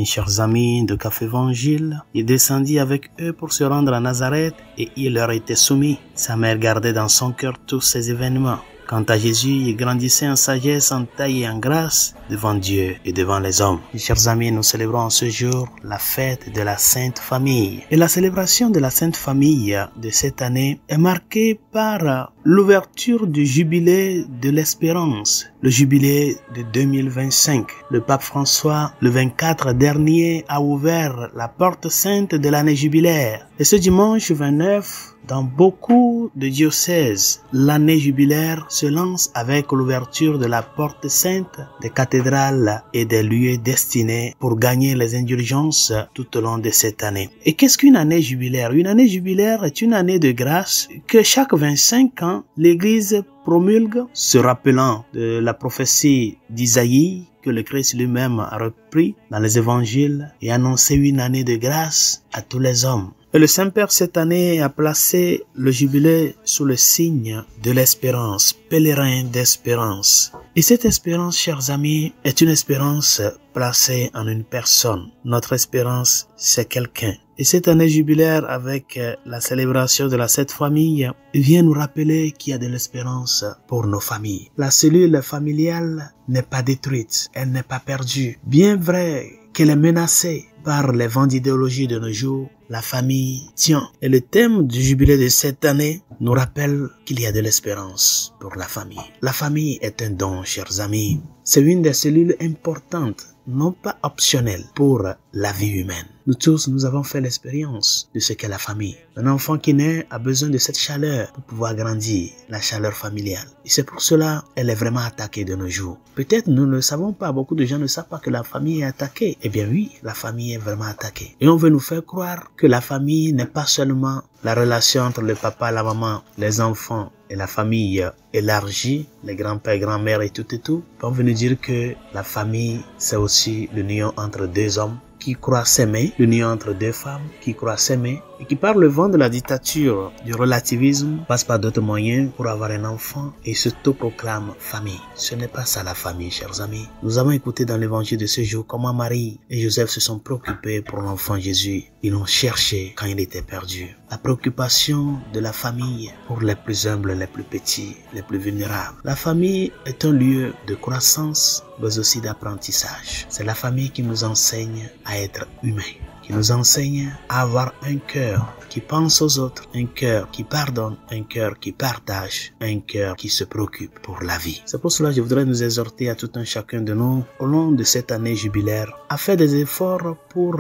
chers amis de Café Évangile, il descendit avec eux pour se rendre à Nazareth et il leur était soumis. Sa mère gardait dans son cœur tous ces événements. Quant à Jésus, il grandissait en sagesse, en taille et en grâce devant Dieu et devant les hommes. Mes chers amis, nous célébrons en ce jour la fête de la Sainte Famille. Et la célébration de la Sainte Famille de cette année est marquée par l'ouverture du jubilé de l'espérance, le jubilé de 2025. Le pape François, le 24 dernier, a ouvert la porte sainte de l'année jubilaire. Et ce dimanche 29, dans beaucoup de diocèses, l'année jubilaire se lance avec l'ouverture de la porte sainte des cathédrales et des lieux destinés pour gagner les indulgences tout au long de cette année. Et qu'est-ce qu'une année jubilaire? Une année jubilaire est une année de grâce que chaque 25 ans, l'Église promulgue, se rappelant de la prophétie d'Isaïe que le Christ lui-même a repris dans les évangiles et annoncé une année de grâce à tous les hommes. Et le Saint-Père cette année a placé le jubilé sous le signe de l'espérance, pèlerin d'espérance. Et cette espérance, chers amis, est une espérance placée en une personne. Notre espérance, c'est quelqu'un. Et cette année jubilaire, avec la célébration de la Sainte Famille, vient nous rappeler qu'il y a de l'espérance pour nos familles. La cellule familiale n'est pas détruite, elle n'est pas perdue. Bien vrai qu'elle est menacée par les vents d'idéologie de nos jours, la famille tient. Et le thème du jubilé de cette année nous rappelle qu'il y a de l'espérance pour la famille. La famille est un don, chers amis. C'est une des cellules importantes, non pas optionnelle, pour la vie humaine. Nous tous, nous avons fait l'expérience de ce qu'est la famille. Un enfant qui naît a besoin de cette chaleur pour pouvoir grandir, la chaleur familiale. Et c'est pour cela qu'elle est vraiment attaquée de nos jours. Peut-être nous ne le savons pas, beaucoup de gens ne savent pas que la famille est attaquée. Eh bien oui, la famille est vraiment attaquée. Et on veut nous faire croire que la famille n'est pas seulement la relation entre le papa, la maman, les enfants et la famille élargie, les grands-pères, grands-mères et tout. On veut nous dire que la famille, c'est aussi l'union entre deux hommes qui croient s'aimer, l'union entre deux femmes qui croient s'aimer et qui par le vent de la dictature, du relativisme, passe par d'autres moyens pour avoir un enfant et s'autoproclame famille. Ce n'est pas ça la famille, chers amis. Nous avons écouté dans l'évangile de ce jour comment Marie et Joseph se sont préoccupés pour l'enfant Jésus. Ils l'ont cherché quand il était perdu. La préoccupation de la famille pour les plus humbles, les plus petits, les plus vulnérables. La famille est un lieu de croissance, mais aussi d'apprentissage. C'est la famille qui nous enseigne à être humains, qui nous enseigne à avoir un cœur qui pense aux autres, un cœur qui pardonne, un cœur qui partage, un cœur qui se préoccupe pour la vie. C'est pour cela que je voudrais nous exhorter à tout un chacun de nous, au long de cette année jubilaire, à faire des efforts pour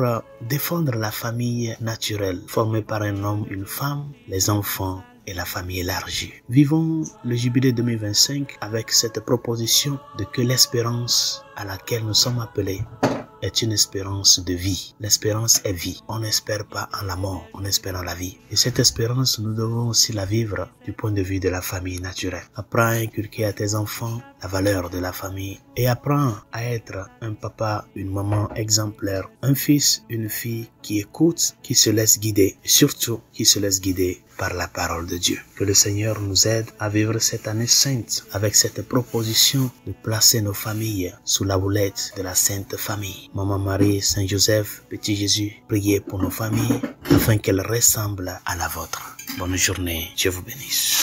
défendre la famille naturelle, formée par un homme, une femme, les enfants et la famille élargie. Vivons le jubilé 2025 avec cette proposition de que l'espérance à laquelle nous sommes appelés est une espérance de vie. L'espérance est vie. On n'espère pas en la mort, on espère en la vie. Et cette espérance, nous devons aussi la vivre du point de vue de la famille naturelle. Apprends à inculquer à tes enfants la valeur de la famille et apprends à être un papa, une maman exemplaire, un fils, une fille qui écoute, qui se laisse guider et surtout qui se laisse guider par la parole de Dieu. Que le Seigneur nous aide à vivre cette année sainte avec cette proposition de placer nos familles sous la houlette de la Sainte Famille. Maman Marie, Saint Joseph, Petit Jésus, priez pour nos familles afin qu'elles ressemblent à la vôtre. Bonne journée, Dieu vous bénisse.